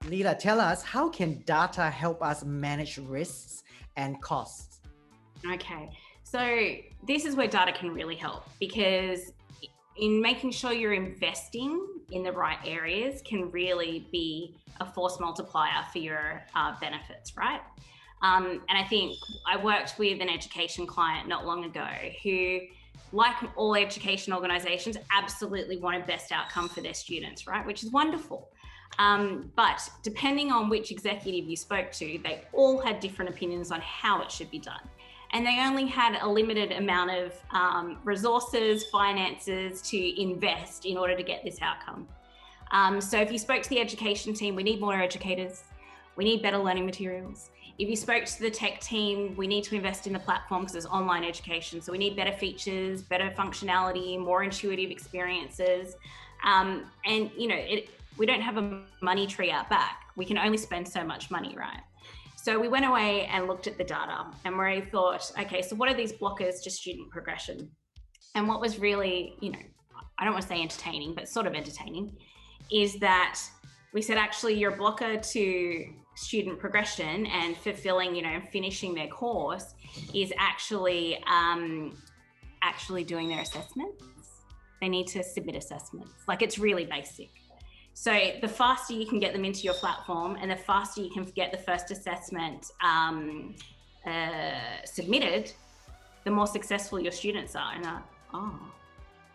Leila, tell us, how can data help us manage risks and costs? Okay, so this is where data can really help, because in making sure you're investing in the right areas can really be a force multiplier for your benefits, right? And I think I worked with an education client not long ago who, like all education organizations, absolutely want a best outcome for their students, right? Which is wonderful. But depending on which executive you spoke to, they all had different opinions on how it should be done. And they only had a limited amount of resources, finances to invest in order to get this outcome. So if you spoke to the education team, we need more educators. We need better learning materials. If you spoke to the tech team, we need to invest in the platform because there's online education. So we need better features, better functionality, more intuitive experiences. And we don't have a money tree out back. We can only spend so much money, right? So we went away and looked at the data, and we thought, okay, so what are these blockers to student progression? And what was really, I don't want to say entertaining, but sort of entertaining, is that we said, actually, your blocker to student progression and fulfilling, finishing their course is actually doing their assessments. They need to submit assessments. Like, it's really basic. So the faster you can get them into your platform and the faster you can get the first assessment submitted, the more successful your students are. And I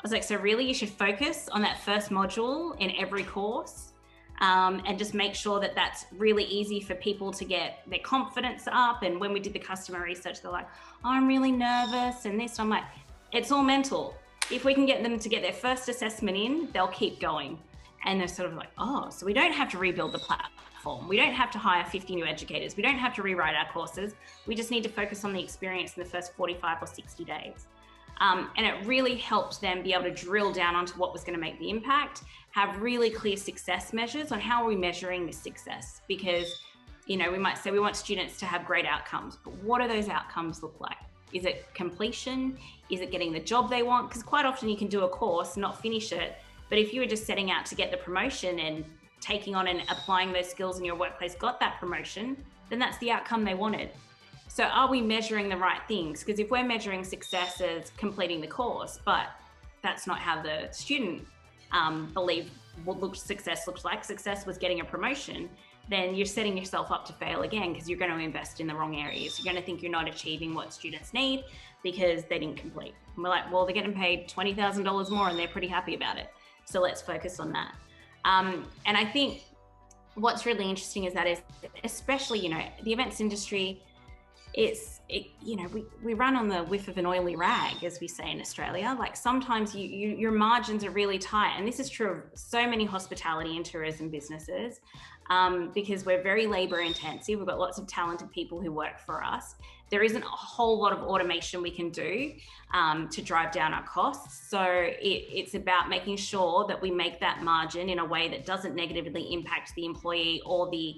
was like, so really you should focus on that first module in every course, and just make sure that that's really easy for people to get their confidence up. And when we did the customer research, they're like, oh, I'm really nervous and this. I'm like, it's all mental. If we can get them to get their first assessment in, they'll keep going. And they're sort of like, oh, so we don't have to rebuild the platform. We don't have to hire 50 new educators. We don't have to rewrite our courses. We just need to focus on the experience in the first 45 or 60 days. And it really helped them be able to drill down onto what was going to make the impact, have really clear success measures on how are we measuring this success. Because, we might say we want students to have great outcomes, but what do those outcomes look like? Is it completion? Is it getting the job they want? Because quite often you can do a course, not finish it, but if you were just setting out to get the promotion and taking on and applying those skills in your workplace, got that promotion, then that's the outcome they wanted. So are we measuring the right things? Because if we're measuring success as completing the course, but that's not how the student believed what success looks like, success was getting a promotion, then you're setting yourself up to fail again, because you're going to invest in the wrong areas. You're going to think you're not achieving what students need because they didn't complete. And we're like, well, they're getting paid $20,000 more and they're pretty happy about it. So let's focus on that. And I think what's really interesting is especially, the events industry, we run on the whiff of an oily rag, as we say in Australia. Like, sometimes your margins are really tight. And this is true of so many hospitality and tourism businesses, because we're very labor intensive. We've got lots of talented people who work for us. There isn't a whole lot of automation we can do to drive down our costs. So it's about making sure that we make that margin in a way that doesn't negatively impact the employee or the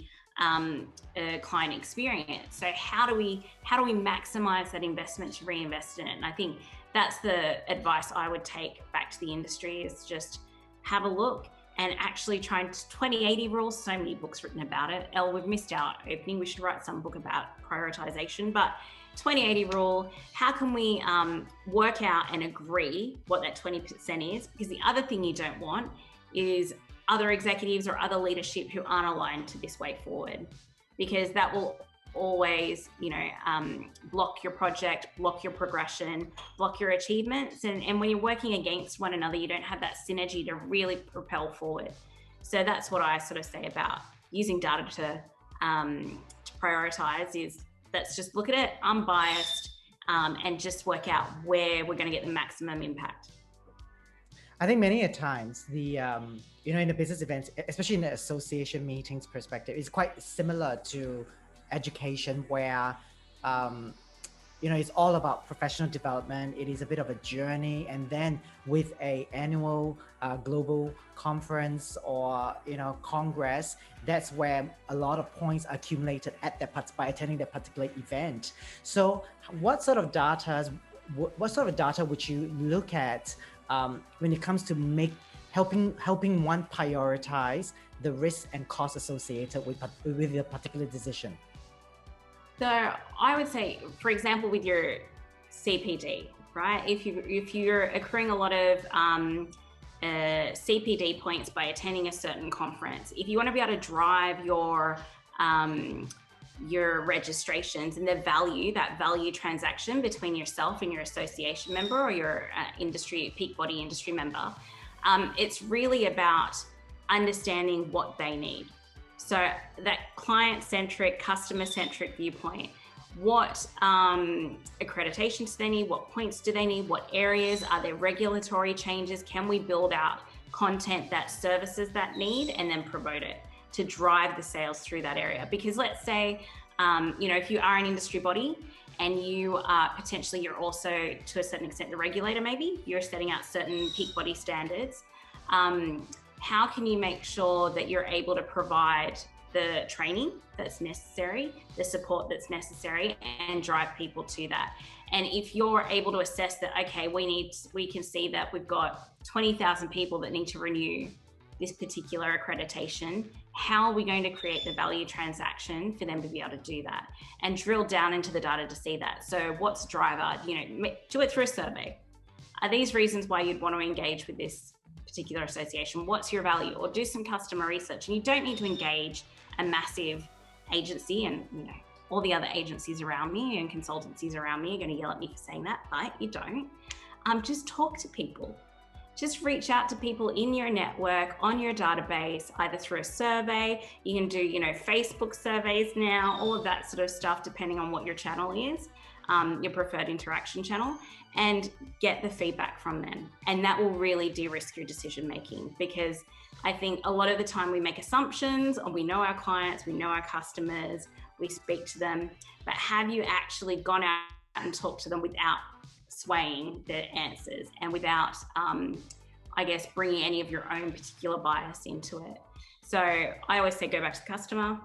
client experience. So how do we maximize that investment to reinvest in it? And I think that's the advice I would take back to the industry, is just have a look and actually try 20/80 rule. So many books written about it. We've missed our opening. We should write some book about prioritization, but 20/80 rule, how can we work out and agree what that 20% is? Because the other thing you don't want is other executives or other leadership who aren't aligned to this way forward, because that will always, block your project, block your progression, block your achievements. And when you're working against one another, you don't have that synergy to really propel forward. So that's what I sort of say about using data to prioritize, is let's just look at it unbiased, and just work out where we're going to get the maximum impact. I think many a times in the business events, especially in the association meetings perspective, it's quite similar to education, where it's all about professional development. It is a bit of a journey, and then with a annual global conference or congress, that's where a lot of points are accumulated at by attending that particular event. So what sort of data would you look at when it comes to helping one prioritize the risk and cost associated with a particular decision? So I would say, for example, with your CPD, right? If you're accruing a lot of CPD points by attending a certain conference, if you want to be able to drive your registrations and that value transaction between yourself and your association member or your peak body industry member, it's really about understanding what they need. So that client-centric, customer-centric viewpoint. What accreditations do they need? What points do they need? What areas? Are there regulatory changes? Can we build out content that services that need and then promote it to drive the sales through that area? Because let's say, if you are an industry body and you are potentially, you're also to a certain extent the regulator, maybe you're setting out certain peak body standards. How can you make sure that you're able to provide the training that's necessary, the support that's necessary, and drive people to that? And if you're able to assess that, okay, we can see that we've got 20,000 people that need to renew this particular accreditation, how are we going to create the value transaction for them to be able to do that? And drill down into the data to see that. So what's the driver? Do it through a survey. Are these reasons why you'd want to engage with this particular association? What's your value? Or do some customer research. And you don't need to engage a massive agency, and all the other agencies around me and consultancies around me are going to yell at me for saying that, but you don't. Just talk to people. Just reach out to people in your network, on your database, either through a survey. You can do, Facebook surveys now, all of that sort of stuff, depending on what your channel is, your preferred interaction channel, and get the feedback from them. And that will really de-risk your decision making, because I think a lot of the time we make assumptions, and we know our clients, we know our customers, we speak to them, but have you actually gone out and talked to them without swaying their answers and without, bringing any of your own particular bias into it? So I always say, go back to the customer,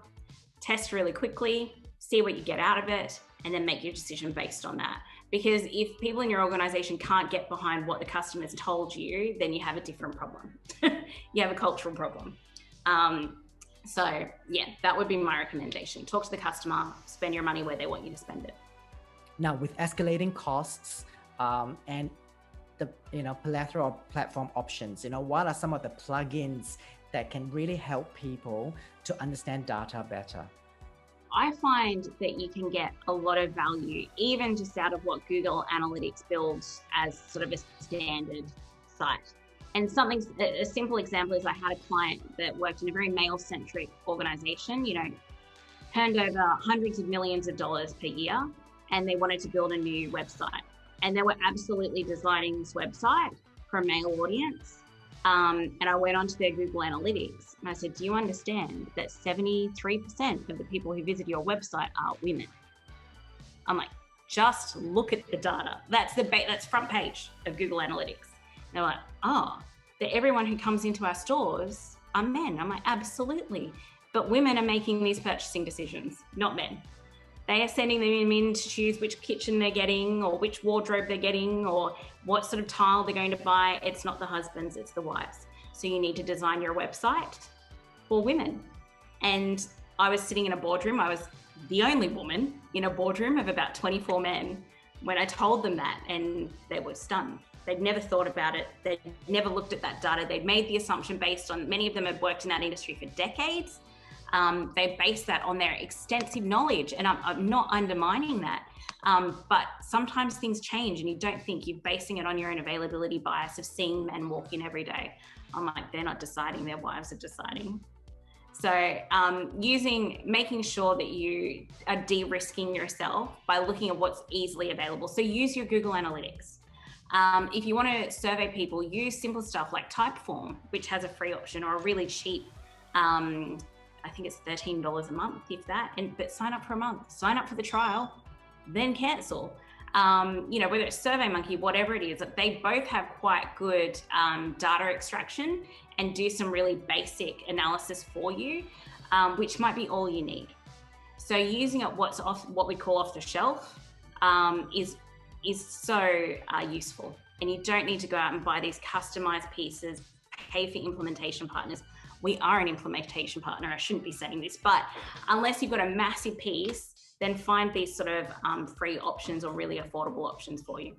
test really quickly, see what you get out of it, and then make your decision based on that. Because if people in your organization can't get behind what the customer's told you, then you have a different problem. You have a cultural problem. So yeah, that would be my recommendation. Talk to the customer, spend your money where they want you to spend it. Now, with escalating costs and the plethora of platform options, what are some of the plugins that can really help people to understand data better? I find that you can get a lot of value, even just out of what Google Analytics builds as sort of a standard site. And a simple example is I had a client that worked in a very male-centric organization, turned over hundreds of millions of dollars per year, and they wanted to build a new website. And they were absolutely designing this website for a male audience. And I went onto their Google Analytics and I said, do you understand that 73% of the people who visit your website are women? I'm like, just look at the data. That's front page of Google Analytics. And they're like, that everyone who comes into our stores are men. I'm like, absolutely. But women are making these purchasing decisions, not men. They are sending them in to choose which kitchen they're getting or which wardrobe they're getting or what sort of tile they're going to buy. It's not the husbands, it's the wives. So you need to design your website for women. And I was sitting in a boardroom. I was the only woman in a boardroom of about 24 men when I told them that, and they were stunned. They'd never thought about it. They'd never looked at that data. They'd made the assumption based on, many of them had worked in that industry for decades. They base that on their extensive knowledge, and I'm not undermining that. But sometimes things change and you don't think, you're basing it on your own availability bias of seeing men walk in every day. I'm like, they're not deciding, their wives are deciding. So making sure that you are de-risking yourself by looking at what's easily available. So use your Google Analytics. If you want to survey people, use simple stuff like Typeform, which has a free option, or a really cheap, I think it's $13 a month, if that, but sign up for a month, sign up for the trial, then cancel. Whether it's SurveyMonkey, whatever it is, they both have quite good data extraction and do some really basic analysis for you, which might be all you need. So using it, what we call off the shelf, is so useful. And you don't need to go out and buy these customized pieces, pay for implementation partners. we are an implementation partner. I shouldn't be saying this, but unless you've got a massive piece, then find these sort of free options or really affordable options for you.